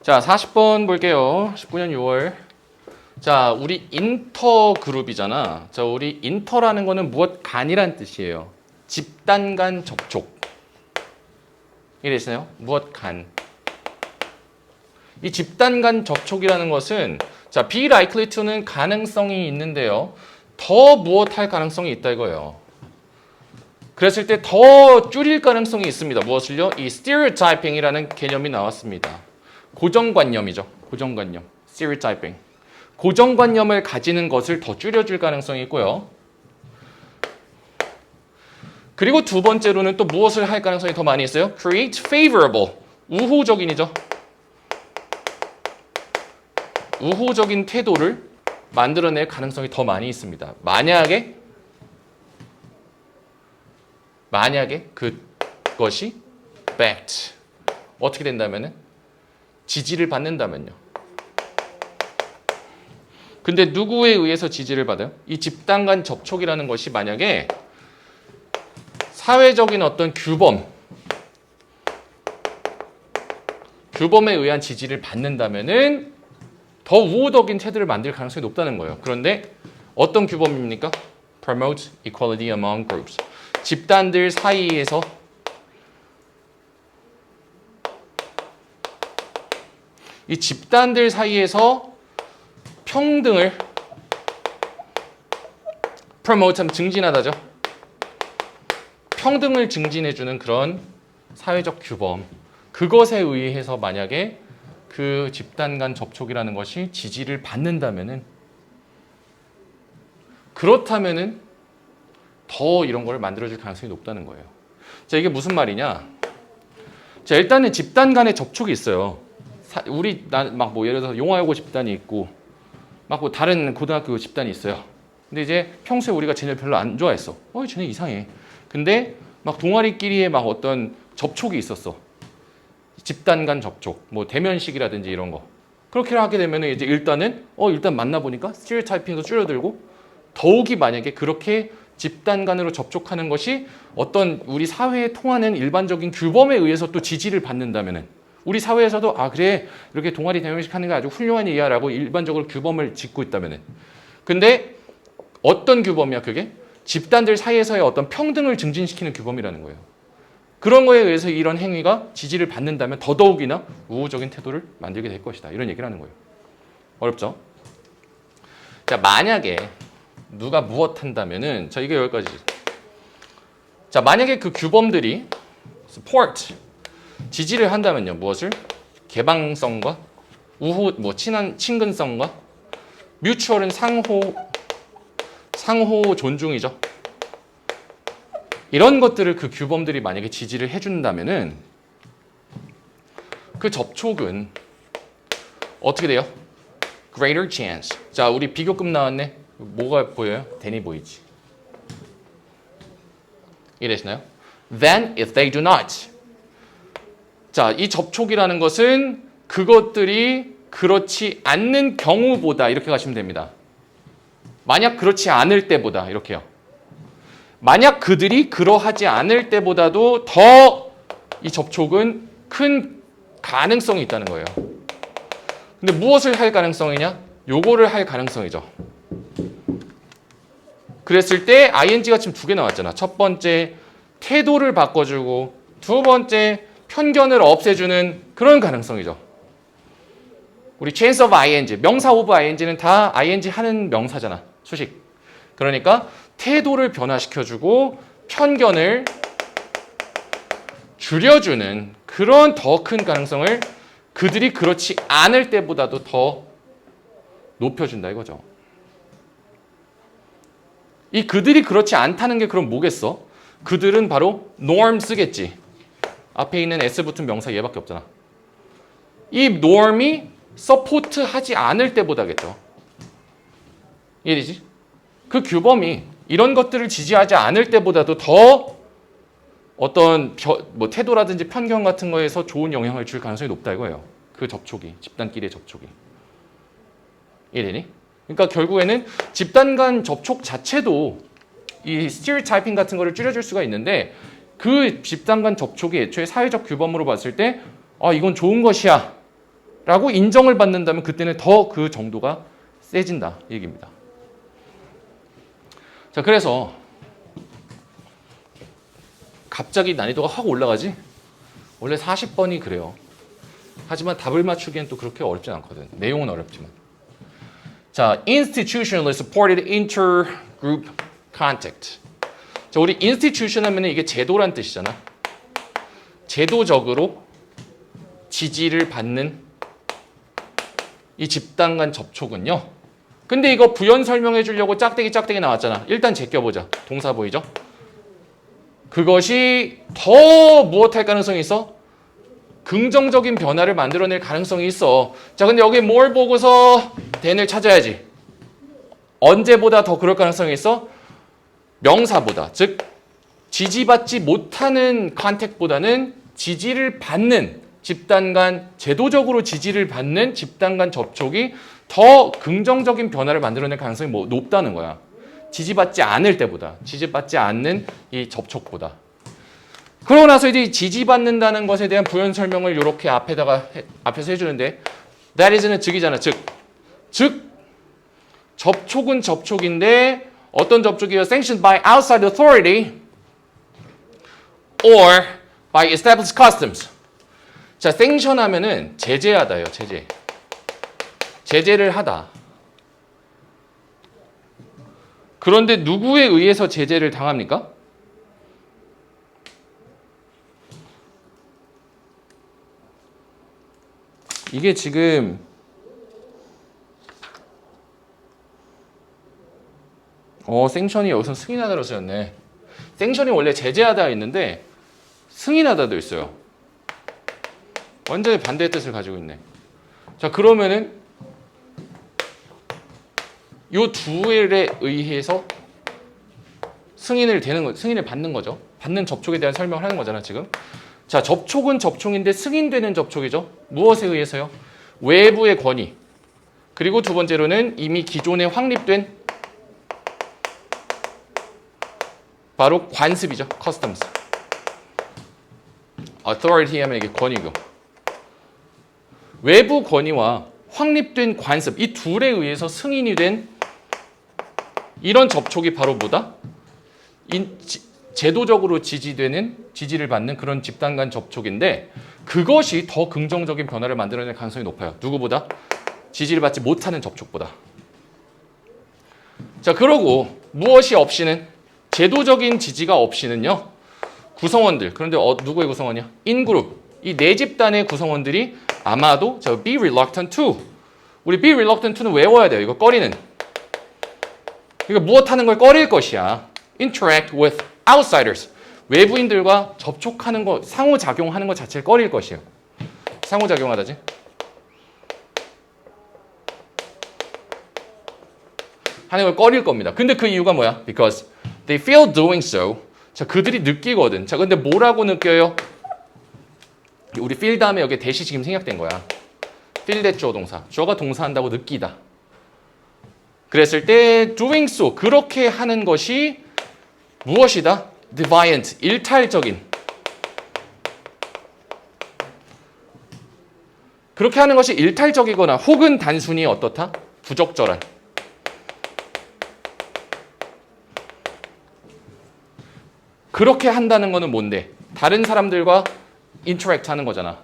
자, 40번 볼게요. 19년 6월. 자, 우리 인터 그룹이잖아. 자, 우리 인터라는 거는 무엇 간이란 뜻이에요. 집단 간 접촉. 이해되시나요? 무엇 간. 이 집단 간 접촉이라는 것은 자, be likely to는 가능성이 있는데요. 더 무엇 할 가능성이 있다 이거예요. 그랬을 때 더 줄일 가능성이 있습니다. 무엇을요? 이 stereotyping이라는 개념이 나왔습니다. 고정관념이죠. 고정관념. stereotyping. 고정관념을 가지는 것을 더 줄여줄 가능성이 있고요. 그리고 두 번째로는 또 무엇을 할 가능성이 더 많이 있어요? create favorable. 우호적인이죠. 우호적인 태도를 만들어낼 가능성이 더 많이 있습니다. 만약에 그것이 backed. 어떻게 된다면은 지지를 받는다면요. 근데 누구에 의해서 지지를 받아요? 이 집단 간 접촉이라는 것이 만약에 사회적인 어떤 규범에 의한 지지를 받는다면은 더 우호적인 태도를 만들 가능성이 높다는 거예요. 그런데 어떤 규범입니까? Promote equality among groups. 집단들 사이에서 이 집단들 사이에서 평등을 promote 하면 증진하다죠. 평등을 증진해주는 그런 사회적 규범. 그것에 의해서 만약에 그 집단 간 접촉이라는 것이 지지를 받는다면은 그렇다면은 더 이런 걸 만들어줄 가능성이 높다는 거예요. 자, 이게 무슨 말이냐? 자, 일단은 집단 간의 접촉이 있어요. 우리 막 뭐 예를 들어서 용화여고 집단이 있고 막 뭐 다른 고등학교 집단이 있어요. 근데 이제 평소에 우리가 쟤네 별로 안 좋아했어. 쟤네 이상해. 근데 막 동아리끼리의 막 어떤 접촉이 있었어. 집단 간 접촉, 뭐 대면식이라든지 이런 거. 그렇게 하게 되면 이제 일단은 일단 만나보니까 스티리오타이핑도 줄어들고 더욱이 만약에 그렇게 집단 간으로 접촉하는 것이 어떤 우리 사회에 통하는 일반적인 규범에 의해서 또 지지를 받는다면은 우리 사회에서도 그래 이렇게 동아리 대면식 하는 게 아주 훌륭한 일이야라고 일반적으로 규범을 짓고 있다면은 근데 어떤 규범이야 그게? 집단들 사이에서의 어떤 평등을 증진시키는 규범이라는 거예요. 그런 거에 의해서 이런 행위가 지지를 받는다면 더더욱이나 우호적인 태도를 만들게 될 것이다. 이런 얘기를 하는 거예요. 어렵죠? 자, 만약에 누가 무엇 한다면은 자, 이게 여기까지. 자, 만약에 그 규범들이 support 지지를 한다면요. 무엇을? 개방성과 친근성과 mutual은 상호 존중이죠. 이런 것들을 그 규범들이 만약에 지지를 해준다면은 그 접촉은 어떻게 돼요? Greater chance. 자, 우리 비교급 나왔네. 뭐가 보여요? than이 보이지. 이해되시나요? Than if they do not. 자, 이 접촉이라는 것은 그것들이 그렇지 않는 경우보다 이렇게 가시면 됩니다. 만약 그렇지 않을 때보다 이렇게요. 만약 그들이 그러하지 않을 때보다도 더 이 접촉은 큰 가능성이 있다는 거예요. 근데 무엇을 할 가능성이냐? 요거를 할 가능성이죠. 그랬을 때 ing가 지금 두 개 나왔잖아. 첫 번째 태도를 바꿔주고 두 번째 편견을 없애주는 그런 가능성이죠. 우리 chance of ing, 명사 of ing는 다 ing 하는 명사잖아. 수식. 그러니까 태도를 변화시켜주고 편견을 줄여주는 그런 더 큰 가능성을 그들이 그렇지 않을 때보다도 더 높여준다 이거죠. 이 그들이 그렇지 않다는 게 그럼 뭐겠어? 그들은 바로 norm 쓰겠지. 앞에 있는 S 붙은 명사 얘밖에 없잖아. 이 norm이 서포트 하지 않을 때보다겠죠. 이해되지? 그 규범이 이런 것들을 지지하지 않을 때보다도 더 어떤 태도라든지 편견 같은 거에서 좋은 영향을 줄 가능성이 높다 이거예요. 그 접촉이, 집단끼리의 접촉이. 이해되니? 그러니까 결국에는 집단 간 접촉 자체도 이 스티리오타이핑 같은 거를 줄여줄 수가 있는데 그 집단 간 접촉이 애초에 사회적 규범으로 봤을 때 이건 좋은 것이야 라고 인정을 받는다면 그때는 더 그 정도가 세진다 이 얘기입니다. 자, 그래서 갑자기 난이도가 확 올라가지? 원래 40번이 그래요. 하지만 답을 맞추기엔 또 그렇게 어렵진 않거든. 내용은 어렵지만. 자, institutionally supported intergroup contact. 자, 우리 institution 하면 이게 제도란 뜻이잖아. 제도적으로 지지를 받는 이 집단 간 접촉은요. 근데 이거 부연 설명해 주려고 짝대기 나왔잖아. 일단 제껴보자. 동사 보이죠? 그것이 더 무엇할 가능성이 있어? 긍정적인 변화를 만들어낼 가능성이 있어. 자, 근데 여기 뭘 보고서 then을 찾아야지. 언제보다 더 그럴 가능성이 있어? 명사보다. 즉 지지받지 못하는 컨택보다는 지지를 받는 집단 간, 제도적으로 지지를 받는 집단 간 접촉이 더 긍정적인 변화를 만들어낼 가능성이 높다는 거야. 지지받지 않을 때보다, 지지받지 않는 이 접촉보다. 그러고 나서 이제 지지받는다는 것에 대한 부연 설명을 이렇게 앞에서 해주는데, that is는 즉이잖아. 즉 접촉은 접촉인데 어떤 접촉이요? sanctioned by outside authority or by established customs. 자, sanction 하면은 제재하다요. 제재를 하다. 그런데 누구에 의해서 제재를 당합니까? 이게 지금 생션이 여기서 승인하다로 쓰였네. 생션이 원래 제재하다 있는데 승인하다도 있어요. 완전히 반대의 뜻을 가지고 있네. 자, 그러면은 요 둘에 의해서 승인을 받는 거죠. 받는 접촉에 대한 설명을 하는 거잖아, 지금. 자, 접촉은 접촉인데 승인되는 접촉이죠. 무엇에 의해서요? 외부의 권위. 그리고 두 번째로는 이미 기존에 확립된 바로 관습이죠. customs. authority 하면 이게 권위고. 외부 권위와 확립된 관습, 이 둘에 의해서 승인이 된 이런 접촉이 바로 뭐다? 제도적으로 지지를 받는 그런 집단 간 접촉인데 그것이 더 긍정적인 변화를 만들어낼 가능성이 높아요. 누구보다? 지지를 받지 못하는 접촉보다. 자, 그러고 무엇이 없이는? 제도적인 지지가 없이는요. 구성원들, 그런데 누구의 구성원이야? 인그룹, 이 네 집단의 구성원들이 아마도 be reluctant to. 우리 be reluctant to는 외워야 돼요. 이거 꺼리는. 이거 무엇하는 걸 꺼릴 것이야. interact with outsiders. 외부인들과 접촉하는 거, 상호작용하는 것 자체를 꺼릴 것이에요. 상호작용하다지. 하는 걸 꺼릴 겁니다. 근데 그 이유가 뭐야? Because they feel doing so. 자, 그들이 느끼거든. 자, 근데 뭐라고 느껴요? 우리 feel 다음에 여기 대시 지금 생략된 거야. feel that 주어 동사. 주어가 동사한다고 느끼다. 그랬을 때 doing so. 그렇게 하는 것이 무엇이다? deviant. 일탈적인. 그렇게 하는 것이 일탈적이거나 혹은 단순히 어떻다? 부적절한. 그렇게 한다는 거는 뭔데? 다른 사람들과 인터랙트 하는 거잖아.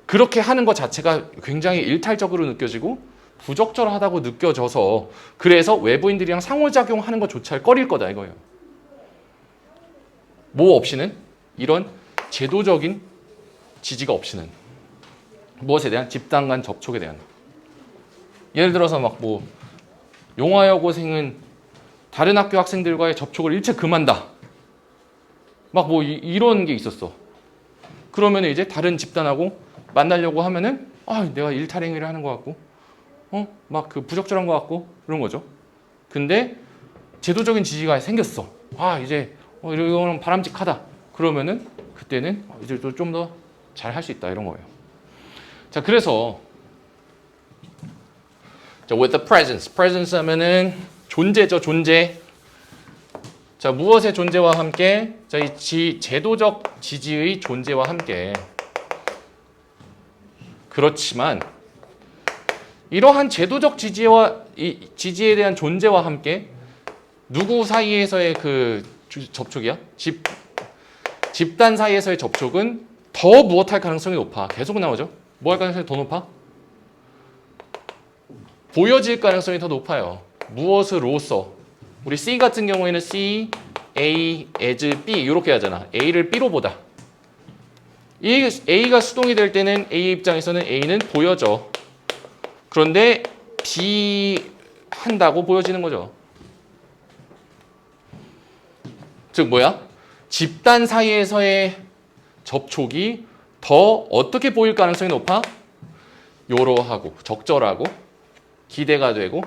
그렇게 하는 것 자체가 굉장히 일탈적으로 느껴지고 부적절하다고 느껴져서 그래서 외부인들이랑 상호작용하는 것조차를 꺼릴 거다 이거예요. 뭐 없이는? 이런 제도적인 지지가 없이는. 무엇에 대한? 집단 간 접촉에 대한. 예를 들어서 막 뭐 용화여고생은 다른 학교 학생들과의 접촉을 일체 금한다. 막 뭐 이런 게 있었어. 그러면 이제 다른 집단하고 만나려고 하면은 내가 일탈행위를 하는 것 같고 막 그 부적절한 것 같고 그런 거죠. 근데 제도적인 지지가 생겼어. 이제 이거는 바람직하다. 그러면은 그때는 이제 또 좀 더 잘 할 수 있다 이런 거예요. 자, 그래서 with the presence 하면은 존재죠, 존재. 자, 무엇의 존재와 함께? 자, 이 제도적 지지의 존재와 함께 그렇지만 이러한 제도적 지지와 이 지지에 대한 존재와 함께 누구 사이에서의 그 접촉이야? 집단 사이에서의 접촉은 더 무엇할 가능성이 높아. 계속 나오죠. 뭐 할 가능성이 더 높아? 보여질 가능성이 더 높아요. 무엇으로써? 우리 C 같은 경우에는 C, A, as B 이렇게 하잖아. A를 B로 보다. 이 A가 수동이 될 때는 A 입장에서는 A는 보여져. 그런데 B 한다고 보여지는 거죠. 즉 뭐야? 집단 사이에서의 접촉이 더 어떻게 보일 가능성이 높아? 요러하고 적절하고 기대가 되고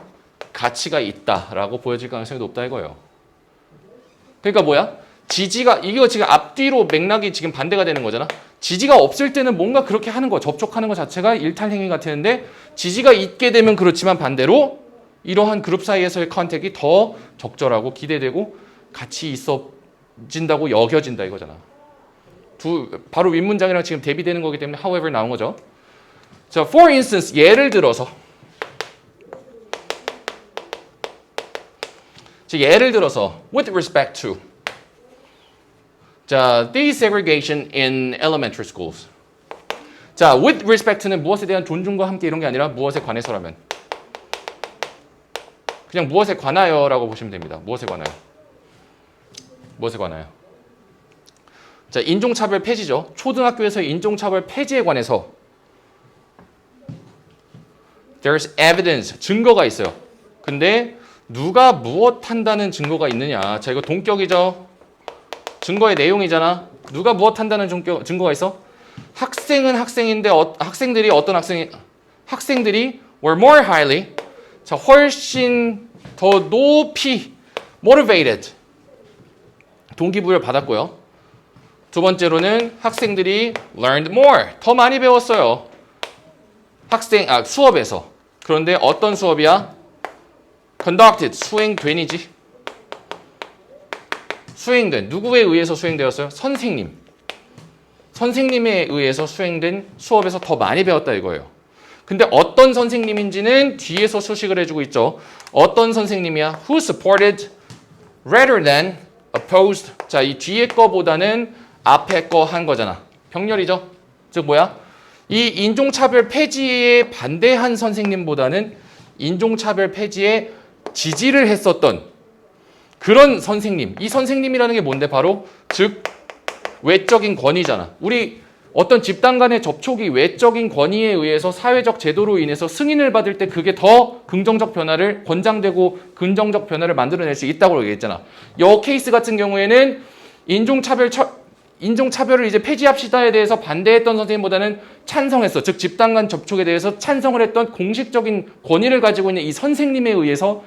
가치가 있다라고 보여질 가능성이 높다 이거예요. 그러니까 뭐야? 지지가 이거 지금 앞뒤로 맥락이 지금 반대가 되는 거잖아. 지지가 없을 때는 뭔가 그렇게 하는 거, 접촉하는 것 자체가 일탈행위 같았는데 지지가 있게 되면 그렇지만 반대로 이러한 그룹 사이에서의 컨택이 더 적절하고 기대되고 가치 있어진다고 여겨진다 이거잖아. 바로 윗문장이랑 지금 대비되는 거기 때문에 however 나온 거죠. 자, for instance 예를 들어서 with respect to 자, desegregation in elementary schools. 자, with respect to는 무엇에 대한 존중과 함께 이런 게 아니라 무엇에 관해서라면 그냥 무엇에 관하여라고 보시면 됩니다. 무엇에 관하여. 무엇에 관하여. 자, 인종차별 폐지죠. 초등학교에서의 인종차별 폐지에 관해서 there's evidence, 증거가 있어요. 근데 누가 무엇 한다는 증거가 있느냐. 자, 이거 동격이죠. 증거의 내용이잖아. 누가 무엇 한다는 증거가 있어? 학생은 학생인데 학생들이 어떤 학생들이 were more highly 자, 훨씬 더 높이 motivated 동기부여를 받았고요. 두 번째로는 학생들이 learned more 더 많이 배웠어요. 수업에서. 그런데 어떤 수업이야? conducted 수행된이지. 수행된 누구에 의해서 수행되었어요? 선생님에 의해서 수행된 수업에서 더 많이 배웠다 이거예요. 근데 어떤 선생님인지는 뒤에서 소식을 해주고 있죠. 어떤 선생님이야? Who supported rather than opposed. 자, 이 뒤에 거보다는 앞에 거 한 거잖아. 병렬이죠. 즉 뭐야? 이 인종차별 폐지에 반대한 선생님보다는 인종차별 폐지에 지지를 했었던 그런 선생님, 이 선생님이라는 게 뭔데? 바로 즉 외적인 권위잖아. 우리 어떤 집단 간의 접촉이 외적인 권위에 의해서 사회적 제도로 인해서 승인을 받을 때 그게 더 긍정적 변화를 권장되고 긍정적 변화를 만들어낼 수 있다고 얘기했잖아. 이 케이스 같은 경우에는 인종차별을 이제 폐지합시다에 대해서 반대했던 선생님보다는 찬성했어. 즉 집단 간 접촉에 대해서 찬성을 했던 공식적인 권위를 가지고 있는 이 선생님에 의해서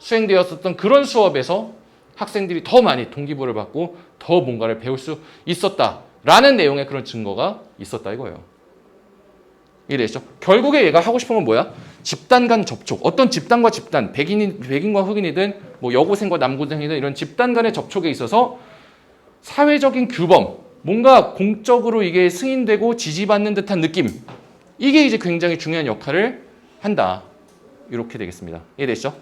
수행되었었던 그런 수업에서 학생들이 더 많이 동기부여를 받고 더 뭔가를 배울 수 있었다라는 내용의 그런 증거가 있었다 이거예요. 이해되시죠? 결국에 얘가 하고 싶은 건 뭐야? 집단 간 접촉. 어떤 집단과 집단, 백인과 흑인이든 뭐 여고생과 남고생이든 이런 집단 간의 접촉에 있어서 사회적인 규범, 뭔가 공적으로 이게 승인되고 지지받는 듯한 느낌. 이게 이제 굉장히 중요한 역할을 한다. 이렇게 되겠습니다. 이해되시죠?